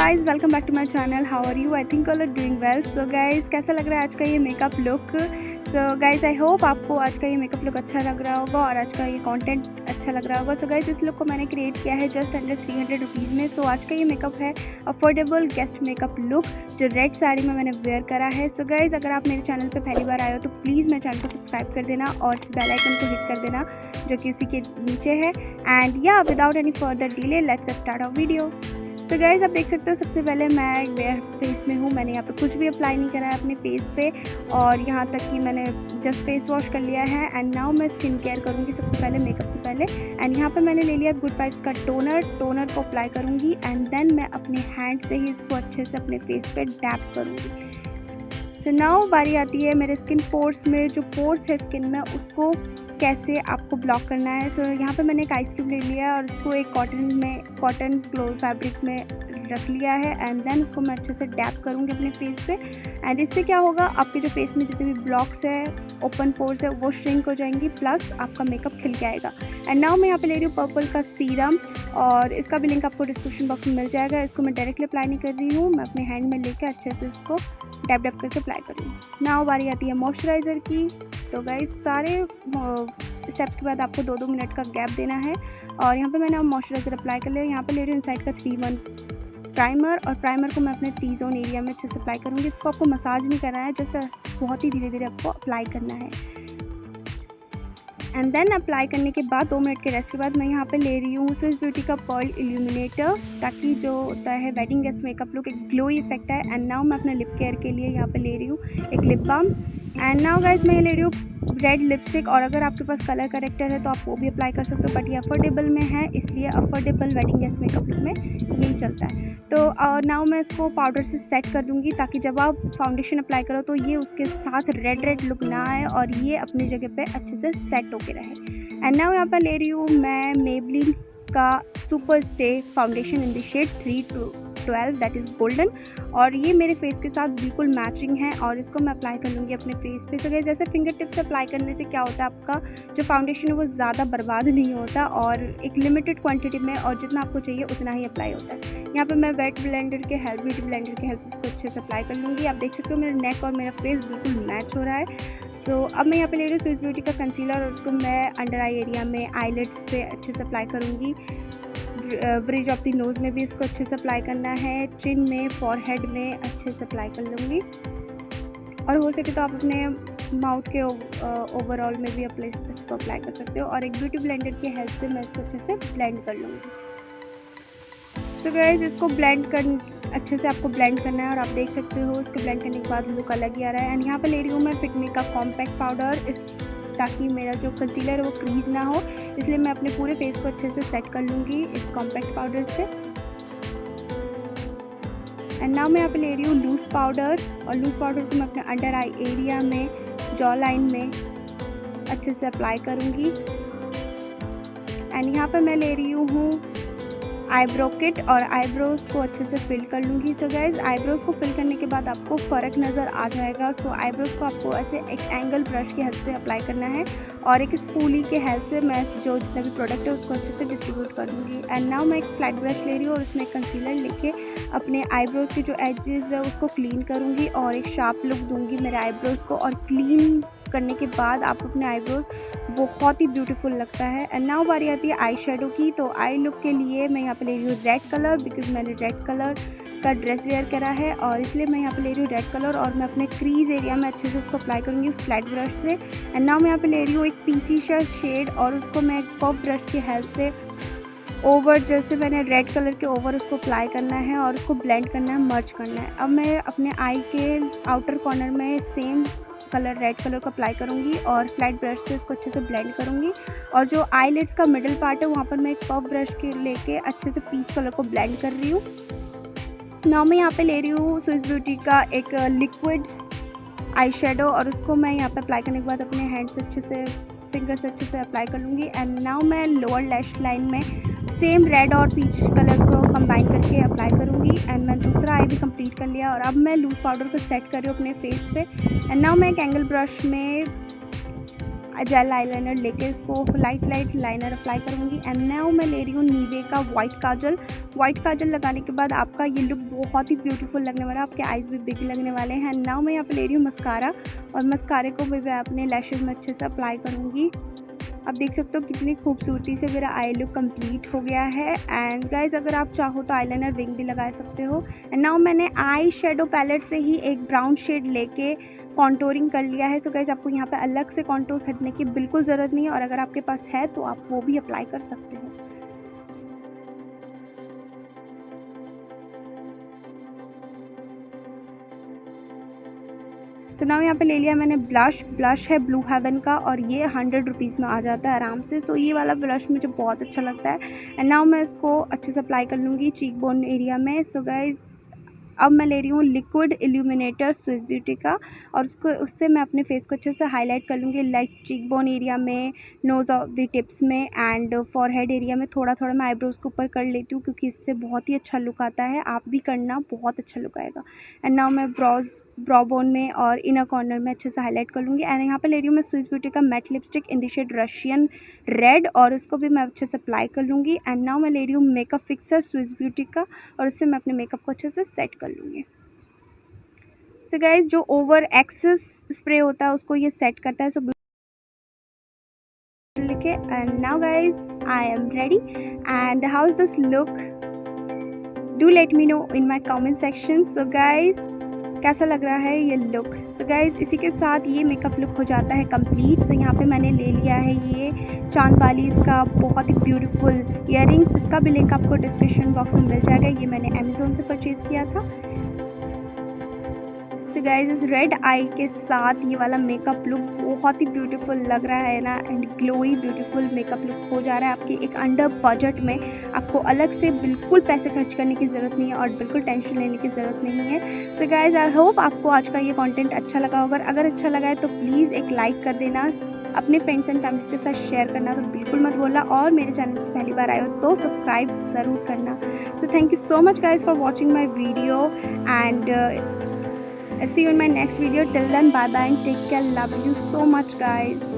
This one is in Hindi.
Guys, welcome back to my channel. How are you? I think all are doing well. So guys, कैसा लग रहा है आज का ये makeup look? So guys, I hope आपको आज का ये मेकअप लुक अच्छा लग रहा होगा और आज का ये कंटेंट अच्छा लग रहा होगा। सो गाइस, इस लुक को मैंने क्रिएट किया है जस्ट अंडर 300 रुपीज़ में। सो आज का ये मेकअप है अफोर्डेबल गेस्ट मेकअप लुक, जो रेड साड़ी में मैंने वेयर करा है। सो गाइस, अगर आप मेरे चैनल पर पहली बार आए हो तो प्लीज़ मेरे चैनल को सब्सक्राइब कर देना और बेल आइकन को हिट कर देना जो कि उसी के नीचे है। एंड या without any further delay let's get start our video. So guys, आप देख सकते हो सबसे पहले मैं वेयर फेस में हूँ। मैंने यहाँ पे कुछ भी अप्लाई नहीं करा है अपने फेस पे और यहाँ तक कि मैंने जस्ट फेस वॉश कर लिया है। एंड नाउ मैं स्किन केयर करूँगी सबसे पहले मेकअप से पहले। एंड यहाँ पे मैंने ले लिया गुड वाइब्स का टोनर को अप्लाई करूँगी एंड देन मैं अपने हैंड से ही इसको अच्छे से अपने फेस पे डैप करूँगी। सो नाउ बारी आती है मेरे स्किन पोर्स में। जो पोर्स है स्किन में उसको कैसे आपको ब्लॉक करना है। सो यहाँ पे मैंने एक आइस क्यूब ले लिया है और उसको एक कॉटन क्लोथ फैब्रिक में रख लिया है एंड देन उसको मैं अच्छे से डैप करूँगी अपने फेस पे। एंड इससे क्या होगा, आपके जो फेस में जितने भी ब्लॉक्स है, ओपन पोर्स है, वो श्रिंक हो जाएंगी, प्लस आपका मेकअप खिल के आएगा। एंड नाउ मैं यहाँ पे ले रही हूँ पर्पल का सीरम और इसका भी लिंक आपको डिस्क्रिप्शन बॉक्स में मिल जाएगा। इसको मैं डायरेक्टली अप्लाई नहीं कर रही हूँ, मैं अपने हैंड में लेकर अच्छे से इसको डैप डैप करके अप्लाई कर रही हूँ। नाउ बारी आती है मॉइस्चराइज़र की। तो गाइस, सारे स्टेप्स के बाद आपको 2-2 मिनट का गैप देना है और यहाँ पे मैंने मॉइस्चराइज़र अप्लाई कर लिया। यहाँ पे ले रही हूँ इनसाइड का 3-1 प्राइमर और प्राइमर को मैं अपने टी जोन एरिया में अच्छे से अप्लाई करूँगी। इसको आपको मसाज नहीं करना है, जस्ट बहुत ही धीरे धीरे आपको अप्लाई करना है। एंड देन अप्लाई करने के बाद 2 मिनट के रेस्ट के बाद मैं यहाँ पे ले रही हूँ स्विस ब्यूटी का पर्ल इल्यूमिनेटर, ताकि जो होता है वेडिंग गेस्ट मेकअप लुक एक ग्लोई इफेक्ट है। एंड नाउ मैं अपने लिप केयर के लिए यहाँ पे ले रही हूँ एक lip balm. And now guys, मैं ले रही हूँ रेड लिपस्टिक और अगर आपके पास कलर करेक्टर है तो आप वो भी अप्लाई कर सकते हो, बट ये अफोर्डेबल में है इसलिए affordable wedding guest makeup look में यही चलता है। तो नाउ मैं इसको पाउडर से सेट कर दूंगी ताकि जब आप फाउंडेशन अप्लाई करो तो ये उसके साथ रेड लुक ना आए और ये अपनी जगह पे अच्छे से सेट होके रहे। एंड नाउ यहाँ पर ले रही हूँ मैं मेबलिन का super stay foundation in the shade 3-12 that is golden और ये मेरे फेस के साथ बिल्कुल मैचिंग है और इसको मैं अप्लाई कर लूँगी अपने फेस पे। सो गाइस, जैसे फिंगर टिप से अप्लाई करने से क्या होता है, आपका जो फाउंडेशन है वो ज़्यादा बर्बाद नहीं होता और एक लिमिटेड क्वांटिटी में और जितना आपको चाहिए उतना ही अप्लाई होता है। यहाँ पे मैं ब्यूटी ब्लेंडर के हेल्प से इसको अच्छे से अप्लाई कर लूँगी। आप देख सकते हो मेरा नेक और मेरा फेस बिल्कुल मैच हो रहा है। सो अब मैं यहाँ पे ले रही हूँ स्विस ब्यूटी का कंसीलर और उसको मैं अंडर आई एरिया में, आईलिड्स पे अच्छे से अप्लाई करूँगी। ब्रिज ऑफ द नोज़ में भी इसको अच्छे से अप्लाई करना है, चिन में, फॉरहेड में अच्छे से अप्लाई कर लूँगी और हो सके तो आप अपने माउथ के ओवरऑल में भी इसको अप्लाई कर सकते हो और एक ब्यूटी ब्लेंडर की हेल्प से मैं इसको अच्छे से ब्लेंड कर लूँगी। तो गाइस, इसको अच्छे से आपको ब्लेंड करना है और आप देख सकते हो इसको ब्लेंड करने के बाद लुक अलग ही आ रहा है। एंड यहाँ पे ले रही हूँ मैं फिटमी का कॉम्पैक्ट पाउडर ताकि मेरा जो कंसीलर है वो क्रीज ना हो, इसलिए मैं अपने पूरे फेस को अच्छे से सेट कर लूँगी इस कॉम्पैक्ट पाउडर से। एंड नाउ मैं यहाँ पे ले रही हूँ लूज़ पाउडर और लूज़ पाउडर को मैं अपने अंडर आई एरिया में, जॉ लाइन में अच्छे से अप्लाई करूँगी। एंड यहाँ पर मैं ले रही हूँ आईब्रो किट और आईब्रोज़ को अच्छे से फिल कर लूँगी। सो गाइस, आईब्रोज़ को फिल करने के बाद आपको फ़र्क नज़र आ जाएगा। सो आईब्रोज़ को आपको ऐसे एक एंगल ब्रश की हेल्प से अप्लाई करना है और एक स्पूली के हेल्प से मैं जो जितना भी प्रोडक्ट है उसको अच्छे से डिस्ट्रीब्यूट कर दूँगी। एंड नाउ मैं एक फ्लैट ब्रश ले रही हूँ और उसमें कंसीलर लेके अपने आईब्रोज़ के जो एजेस है उसको क्लीन करूँगी और एक शार्प लुक दूँगी मेरे आईब्रोज़ को। और क्लीन करने के बाद आप अपने आईब्रोज़ बहुत ही ब्यूटीफुल लगता है। एंड नाउ बारी आती है आई शेडो की। तो आई लुक के लिए मैं यहाँ पे ले रही हूँ रेड कलर, बिकॉज मैंने रेड कलर का ड्रेस वेयर करा है और इसलिए मैं यहाँ पे ले रही हूँ रेड कलर और मैं अपने क्रीज एरिया में अच्छे से इसको अप्लाई करूँगी फ्लैट ब्रश से। एंड नाउ मैं यहाँ पे ले रही हूँ एक पीची सा शेड और उसको मैं एक पफ ब्रश की हेल्प से ओवर, जैसे मैंने रेड कलर के ओवर उसको अप्लाई करना है और उसको ब्लेंड करना है, मर्ज करना है। अब मैं अपने आई के आउटर कॉर्नर में सेम कलर रेड कलर को अप्लाई करूँगी और फ्लैट ब्रश से इसको अच्छे से ब्लेंड करूँगी और जो आईलिड्स का मिडिल पार्ट है वहाँ पर मैं एक पफ ब्रश के लेके अच्छे से पीच कलर को ब्लेंड कर रही हूँ। नाउ मैं यहाँ पे ले रही हूँ स्विस ब्यूटी का एक लिक्विड आई शेडो और उसको मैं यहाँ पे अप्लाई करने के बाद अपने हैंड से अच्छे से, फिंगर से अच्छे से अप्लाई कर लूँगी। एंड नाउ मैं लोअर लैश लाइन में सेम रेड और पीच कलर को कंबाइन करके अप्लाई करूँगी। एंड मैं दूसरा आई भी कंप्लीट कर लिया और अब मैं लूज़ पाउडर को सेट कर रही हूँ अपने फेस पे। एंड नाउ मैं एक एंगल ब्रश में जेल आईलाइनर लेके इसको लाइट लाइनर अप्लाई करूँगी। एंड नाउ मैं ले रही हूँ नीवे का वाइट काजल। वाइट काजल लगाने के बाद आपका ये लुक बहुत ही ब्यूटीफुल लगने वाला है, आपके आईज भी बिग लगने वाले हैं। नाउ मैं यहाँ पे ले रही हूँ मस्कारा, और मस्कारे को भी मैं अपने लैशेज में अच्छे से अप्लाई करूँगी। आप देख सकते हो कितनी खूबसूरती से मेरा आई लुक कंप्लीट हो गया है। एंड गाइज अगर आप चाहो तो आईलाइनर विंग भी लगा सकते हो। एंड नाउ मैंने आई शेडो पैलेट से ही एक ब्राउन शेड लेके कॉन्टोरिंग कर लिया है। सो गाइज आपको यहाँ पे अलग से कॉन्टोर खरीदने की बिल्कुल ज़रूरत नहीं है, और अगर आपके पास है तो आप वो भी अप्लाई कर सकते हो। सो नाउ यहाँ पे ले लिया मैंने ब्लश है ब्लू हेवन का, और ये 100 रुपीज़ में आ जाता है आराम से। सो ये वाला ब्लश मुझे बहुत अच्छा लगता है। एंड नाउ मैं इसको अच्छे से अप्लाई कर लूँगी चीक बोन एरिया में। सो गाइज अब मैं ले रही हूँ लिक्विड इल्यूमिनेटर स्विस ब्यूटी का, और उससे मैं अपने फेस को अच्छे से हाईलाइट कर लूँगी, लाइक चीक बोन एरिया में, नोज़ ऑफ द टिप्स में, एंड फॉरहेड एरिया में थोड़ा थोड़ा मैं आईब्रोज के ऊपर कर लेती हूँ, क्योंकि इससे बहुत ही अच्छा लुक आता है। आप भी करना, बहुत अच्छा लुक आएगा। एंड नाउ मैं ब्रो बोन में और इनर कॉर्नर में अच्छे से हाईलाइट कर लूँगी। एंड यहाँ पे ले रही हूँ मैं स्विस ब्यूटी का matte lipstick in the shade Russian red, और इसको भी मैं अच्छे से अप्लाई कर लूँगी। एंड नाउ मैं ले रही हूँ मेकअप फिक्सर स्विस ब्यूटी का, और इससे मैं अपने मेकअप को अच्छे से सेट कर लूँगी। सो गाइज जो ओवर एक्सेस स्प्रे होता है उसको ये सेट करता है। सो लिखे। And now guys I am ready. And how is this look, do let me know in my comment section. So guys कैसा लग रहा है ये लुक। सो गाइज इसी के साथ ये मेकअप लुक हो जाता है कंप्लीट। सो यहाँ पे मैंने ले लिया है ये चांद वाली इसका बहुत ही ब्यूटीफुल ईयररिंग्स। इसका भी लिंक आपको डिस्क्रिप्शन बॉक्स में मिल जाएगा। ये मैंने अमेजोन से परचेज़ किया था। सो गाइज इस रेड आई के साथ ये वाला मेकअप लुक बहुत ही ब्यूटीफुल लग रहा है ना, and glowy beautiful makeup look हो जा रहा है आपके एक अंडर बजट में। आपको अलग से बिल्कुल पैसे खर्च करने की ज़रूरत नहीं है, और बिल्कुल टेंशन लेने की ज़रूरत नहीं है। सो गाइज आई होप आपको आज का ये कंटेंट अच्छा लगा होगा। अगर अच्छा लगा है तो प्लीज़ एक लाइक कर देना, अपने फ्रेंड्स एंड फैमिलीज के साथ शेयर करना तो बिल्कुल मत भूलना, और मेरे चैनल पर पहली बार आए हो तो सब्सक्राइब ज़रूर करना। So thank you so much guys for watching my video, and I'll see you in my next video. Till then, bye bye and take care. Love you so much guys.